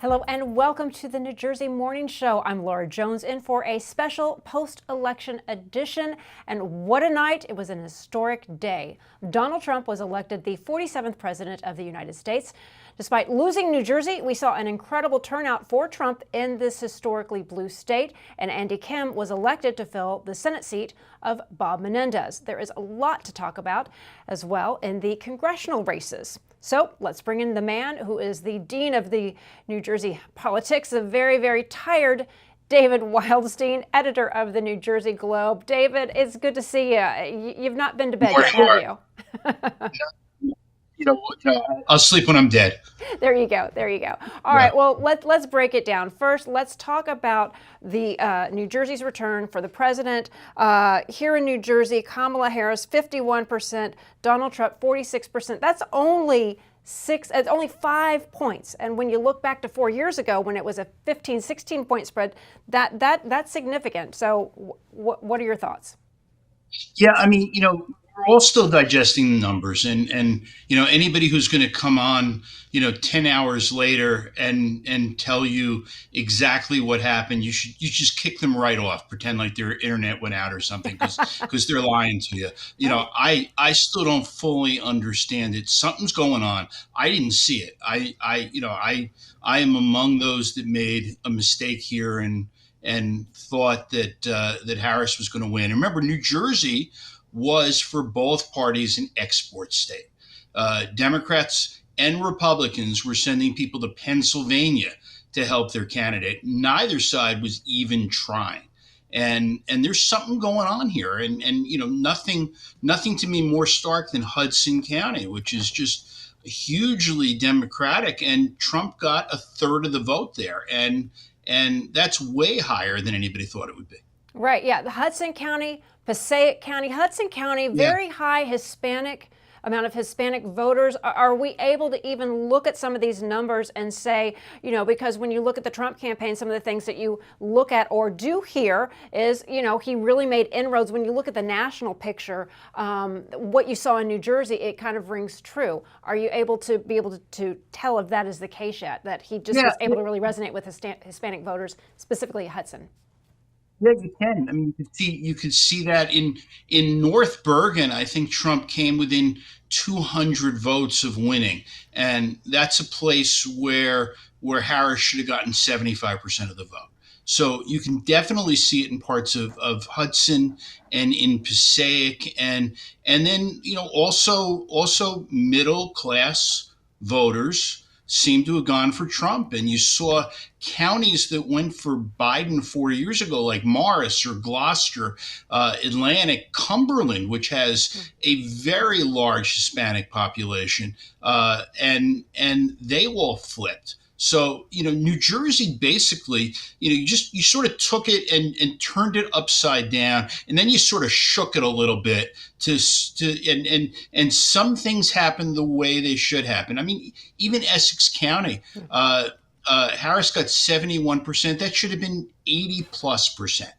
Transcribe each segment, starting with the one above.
Hello and welcome to the New Jersey Morning Show. I'm Laura Jones in for a special post-election edition. And what a night. It was an historic day. Donald Trump was elected the 47th president of the United States. Despite losing New Jersey, we saw an incredible turnout for Trump in this historically blue state, and Andy Kim was elected to fill the Senate seat of Bob Menendez. There is a lot to talk about as well in the congressional races. So let's bring in the man who is the dean of the New Jersey politics, a very, very tired David Wildstein, editor of the New Jersey Globe. David, it's good to see you. You've not been to bed yet, have you? I'll sleep when I'm dead. There you go. There you go. All right. Well, let's break it down. First, let's talk about the New Jersey's return for the president. Here in New Jersey, Kamala Harris, 51%, Donald Trump, 46%. That's only it's only 5 points. And when you look back to 4 years ago, when it was a 15, 16-point spread, that's significant. So what are your thoughts? Yeah, we're all still digesting the numbers, and anybody who's going to come on 10 hours later and tell you exactly what happened, you just kick them right off, pretend like their internet went out or something, because they're lying to you. I still don't fully understand it. Something's going on. I didn't see it. I am among those that made a mistake here and thought that Harris was going to win. And remember, New Jersey was for both parties an export state. Democrats and Republicans were sending people to Pennsylvania to help their candidate. Neither side was even trying. And there's something going on here. And nothing to me more stark than Hudson County, which is just hugely Democratic. And Trump got a third of the vote there. And that's way higher than anybody thought it would be. Right. Yeah. The Hudson County, Passaic County, Hudson County, very high amount of Hispanic voters. Are we able to even look at some of these numbers and say, because when you look at the Trump campaign, some of the things that you look at or do hear is, he really made inroads. When you look at the national picture, what you saw in New Jersey, it kind of rings true. Are you able to tell if that is the case yet, that he just was able to really resonate with Hispanic voters, specifically Hudson? Yeah, you can. You could see that in North Bergen. I think Trump came within 200 votes of winning, and that's a place where Harris should have gotten 75% of the vote. So you can definitely see it in parts of Hudson and in Passaic, and then also middle class voters seem to have gone for Trump. And you saw counties that went for Biden 4 years ago, like Morris or Gloucester, Atlantic, Cumberland, which has a very large Hispanic population, and they all flipped. So, New Jersey basically, you sort of took it and turned it upside down, and then you sort of shook it a little bit and some things happened the way they should happen. Even Essex County, Harris got 71%. That should have been 80+%. Yeah.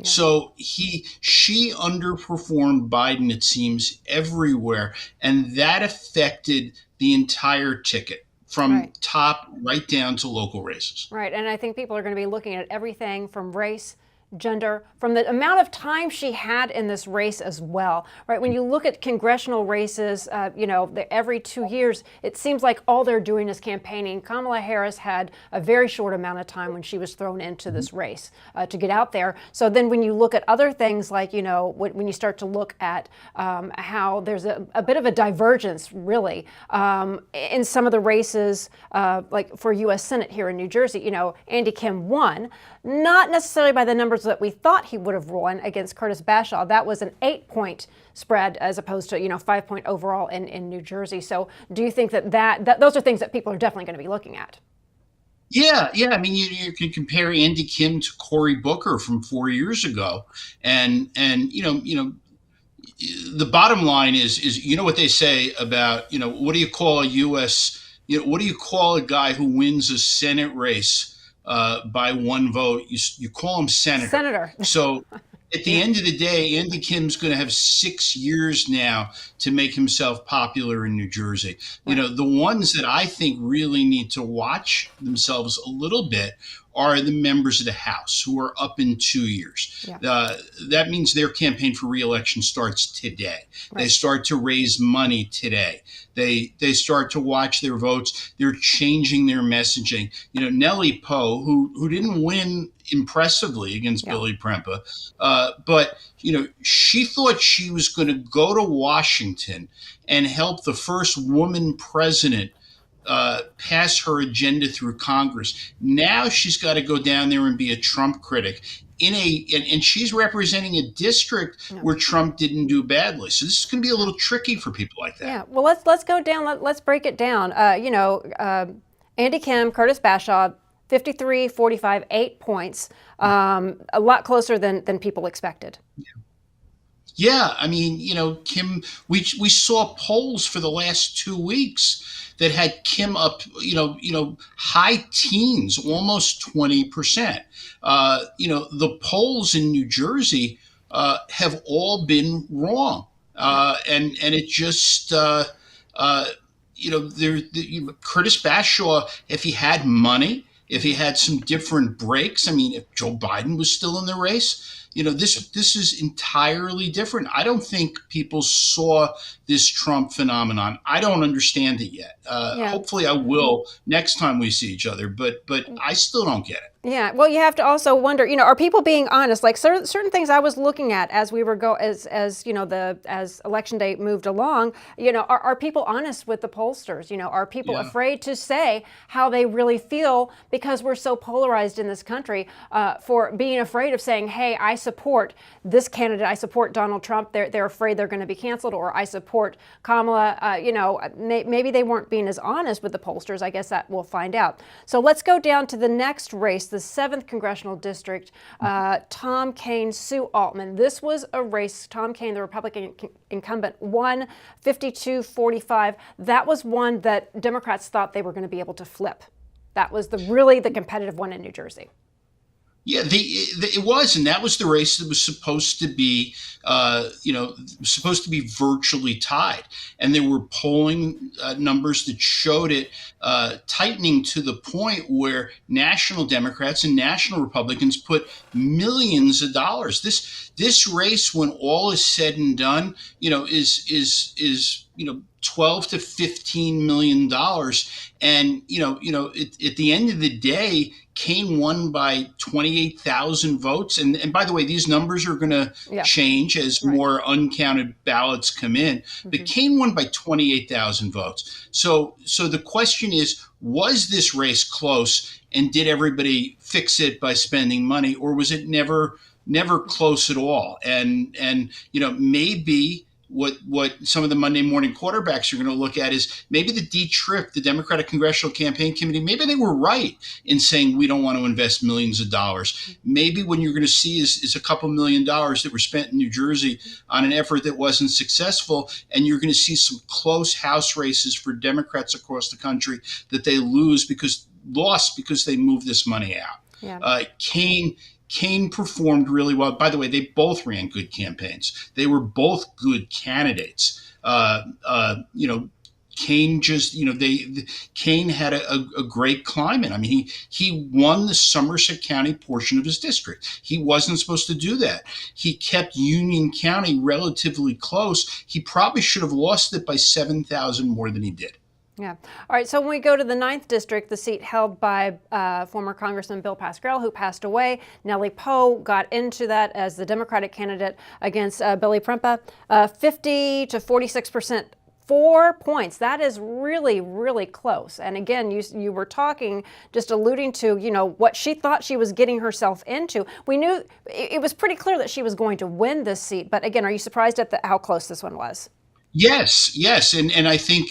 So she underperformed Biden, it seems, everywhere, and that affected the entire ticket, from top right down to local races. Right. And I think people are going to be looking at everything from race, gender, from the amount of time she had in this race as well. Right. When you look at congressional races, every 2 years, it seems like all they're doing is campaigning. Kamala Harris had a very short amount of time when she was thrown into this race to get out there. So then when you look at other things like, when you start to look at how there's a bit of a divergence, really, in some of the races, like for U.S. Senate here in New Jersey, Andy Kim won, not necessarily by the numbers that we thought he would have won against Curtis Bashaw. That was an 8-point spread as opposed to 5-point overall in New Jersey. So do you think that those are things that people are definitely going to be looking at? Yeah. You can compare Andy Kim to Cory Booker from 4 years ago, and the bottom line is what they say about what do you call a U.S. What do you call a guy who wins a Senate race by one vote? You call him senator. Senator. So at the Yeah. end of the day, Andy Kim's going to have 6 years now to make himself popular in New Jersey. Right. The ones that I think really need to watch themselves a little bit are the members of the House who are up in 2 years. Yeah. That means their campaign for reelection starts today. They Right. start to raise money today. They start to watch their votes. They're changing their messaging. Nellie Poe, who didn't win impressively against Yeah. Billy Prempa, but she thought she was going to go to Washington and help the first woman president pass her agenda through Congress. Now she's got to go down there and be a Trump critic and she's representing a district Yeah. where Trump didn't do badly. So this is going to be a little tricky for people like that. Yeah. Well, let's go down. Let's break it down. Andy Kim, Curtis Bashaw, 53, 45, 8 points. A lot closer than people expected. Yeah, I mean, Kim. We saw polls for the last 2 weeks that had Kim up, high teens, almost 20%. The polls in New Jersey have all been wrong, and it just, Curtis Bashaw, if he had money, if he had some different breaks. I mean, if Joe Biden was still in the race, this is entirely different. I don't think people saw this Trump phenomenon. I don't understand it yet. Yeah. Hopefully, I will next time we see each other. But I still don't get it. Yeah, well, you have to also wonder, are people being honest? Like certain things I was looking at as we were as election day moved along, are people honest with the pollsters? Are people Yeah. afraid to say how they really feel because we're so polarized in this country, for being afraid of saying, hey, I support this candidate, I support Donald Trump. They're afraid they're going to be canceled, or I support Kamala. Maybe they weren't being as honest with the pollsters. I guess that we'll find out. So let's go down to the next race, the 7th Congressional District, Tom Kean, Sue Altman. This was a race. Tom Kean, the Republican incumbent, won 52-45. That was one that Democrats thought they were going to be able to flip. That was really the competitive one in New Jersey. Yeah, it was, and that was the race that was supposed to be, virtually tied, and there were polling numbers that showed it tightening to the point where national Democrats and national Republicans put millions of dollars. This race, when all is said and done, is 12 to 15 million dollars, and at the end of the day, Kean won by 28,000 votes. And by the way, these numbers are going to change as more uncounted ballots come in. But Kean won by 28,000 votes. So the question is, was this race close, and did everybody fix it by spending money, or was it never close at all? And maybe what some of the Monday morning quarterbacks are going to look at is maybe the D-Trip, the Democratic Congressional Campaign Committee, maybe they were right in saying we don't want to invest millions of dollars. Maybe what you're going to see is a couple $1 million that were spent in New Jersey on an effort that wasn't successful, and you're going to see some close House races for Democrats across the country that they lost because they moved this money out. Yeah. Kean performed really well. By the way, they both ran good campaigns. They were both good candidates. Kean Kean had a great climate. I mean, he won the Somerset County portion of his district. He wasn't supposed to do that. He kept Union County relatively close. He probably should have lost it by 7,000 more than he did. Yeah. All right. So when we go to the 9th district, the seat held by former Congressman Bill Pascrell, who passed away, Nellie Poe got into that as the Democratic candidate against Billy Prempa, 50 to 46%. 4 points. That is really, really close. And again, you were talking, just alluding to, what she thought she was getting herself into. We knew it was pretty clear that she was going to win this seat. But again, are you surprised at how close this one was? Yes. And I think,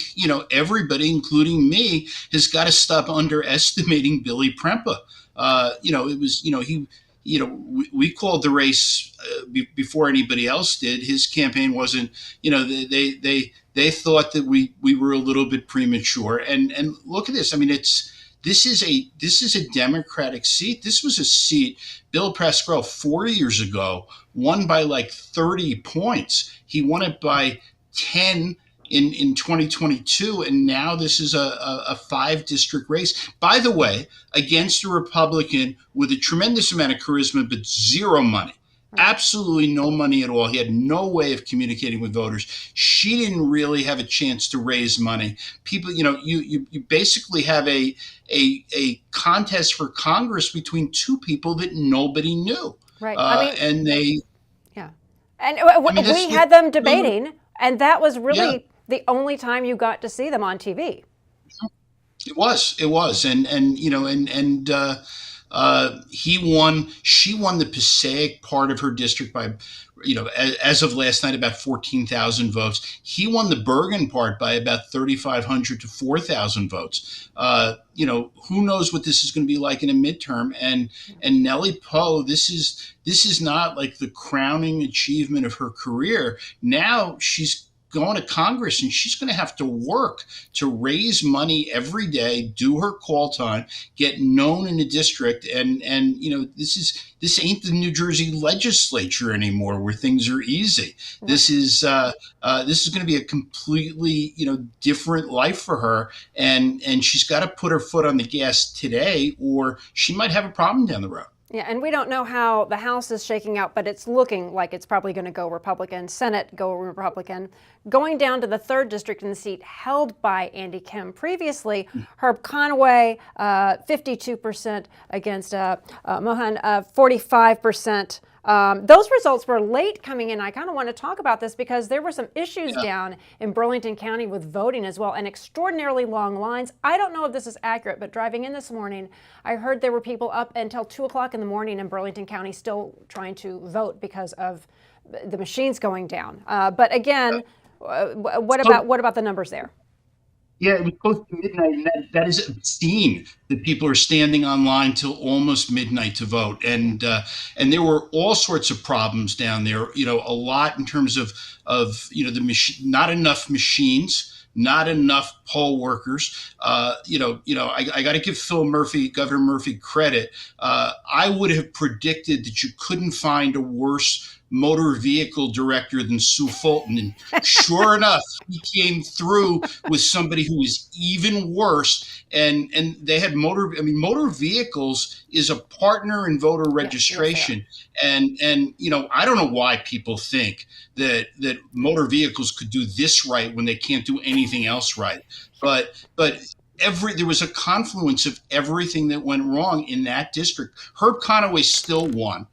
everybody, including me, has got to stop underestimating Billy Prempa. It was, we called the race before anybody else did. His campaign wasn't, they thought that we were a little bit premature. And look at this. I mean, this is a Democratic seat. This was a seat Bill Pascrell 4 years ago won by like 30 points. He won it by 10 in 2022, and now this is a five district race. By the way, against a Republican with a tremendous amount of charisma but zero money. Absolutely no money at all. He had no way of communicating with voters. She didn't really have a chance to raise money. People, you basically have a contest for Congress between two people that nobody knew. Right. I mean, And they, yeah. And I mean, we had them debating, and that was yeah, really the only time you got to see them on TV. it was, he won. She won the Passaic part of her district by, as of last night, about 14,000 votes. He won the Bergen part by about 3,500 to 4,000 votes. Who knows what this is going to be like in a midterm? And Nellie Poe, this is not like the crowning achievement of her career. Now she's going to Congress, and she's going to have to work to raise money every day, do her call time, get known in the district, and this ain't the New Jersey legislature anymore where things are easy. This is going to be a completely different life for her, and she's got to put her foot on the gas today, or she might have a problem down the road. Yeah, and we don't know how the House is shaking out, but it's looking like it's probably going to go Republican, Senate go Republican. Going down to the 3rd district in the seat held by Andy Kim previously, Herb Conway, 52% against Mohan, 45%. Those results were late coming in. I kind of want to talk about this because there were some issues down in Burlington County with voting as well, and extraordinarily long lines. I don't know if this is accurate, but driving in this morning, I heard there were people up until 2 o'clock in the morning in Burlington County still trying to vote because of the machines going down. But again, what about the numbers there? Yeah, it was close to midnight, and that is obscene that people are standing online till almost midnight to vote. And there were all sorts of problems down there. A lot in terms of the machine, not enough machines, not enough poll workers. I got to give Governor Murphy, credit. I would have predicted that you couldn't find a worse motor vehicle director than Sue Fulton. And sure enough, he came through with somebody who was even worse. And they had motor vehicles is a partner in voter registration. And I don't know why people think that motor vehicles could do this right when they can't do anything else right. But there was a confluence of everything that went wrong in that district. Herb Conway still won.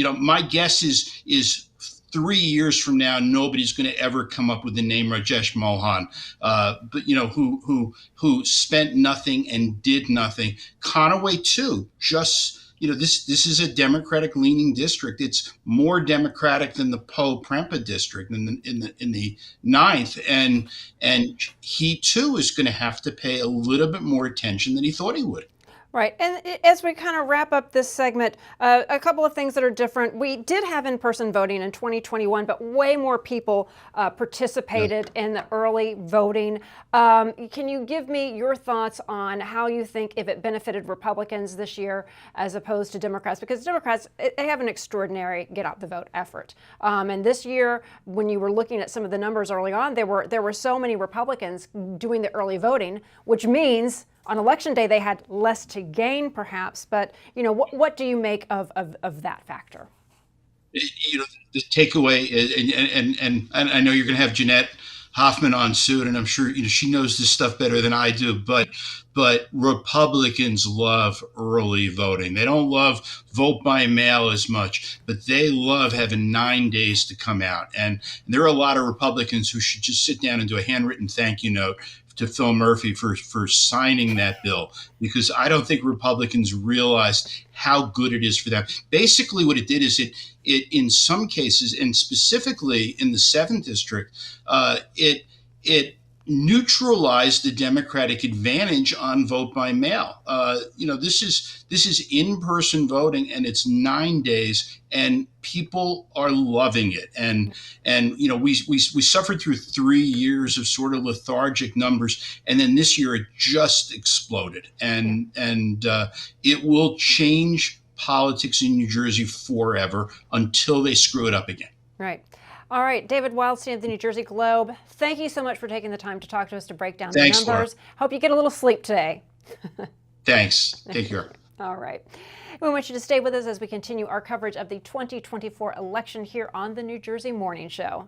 My guess is 3 years from now, nobody's going to ever come up with the name Rajesh Mohan, but who spent nothing and did nothing. Conway too. Just this is a Democratic leaning district. It's more Democratic than the Poe Prempa district in the 9th, and he too is going to have to pay a little bit more attention than he thought he would. Right. And as we kind of wrap up this segment, a couple of things that are different. We did have in-person voting in 2021, but way more people participated in the early voting. Can you give me your thoughts on how you think if it benefited Republicans this year as opposed to Democrats? Because Democrats, they have an extraordinary get out the vote effort. And this year, when you were looking at some of the numbers early on, there were so many Republicans doing the early voting, which means on election day, they had less to gain, perhaps. But what do you make of that factor? The takeaway is, and I know you're going to have Jeanette Hoffman on soon, and I'm sure she knows this stuff better than I do. But Republicans love early voting. They don't love vote by mail as much, but they love having 9 days to come out. And there are a lot of Republicans who should just sit down and do a handwritten thank you note to Phil Murphy for signing that bill, because I don't think Republicans realized how good it is for them. Basically, what it did is it in some cases, and specifically in the 7th district, it neutralize the Democratic advantage on vote by mail. This is in-person voting, and it's 9 days, and people are loving it. And we suffered through 3 years of sort of lethargic numbers, and then this year it just exploded, and it will change politics in New Jersey forever until they screw it up again. Right. All right, David Wildstein of the New Jersey Globe, thank you so much for taking the time to talk to us to break down Thanks, the numbers. Laura. Hope you get a little sleep today. Thanks. Take care. All right. We want you to stay with us as we continue our coverage of the 2024 election here on the New Jersey Morning Show.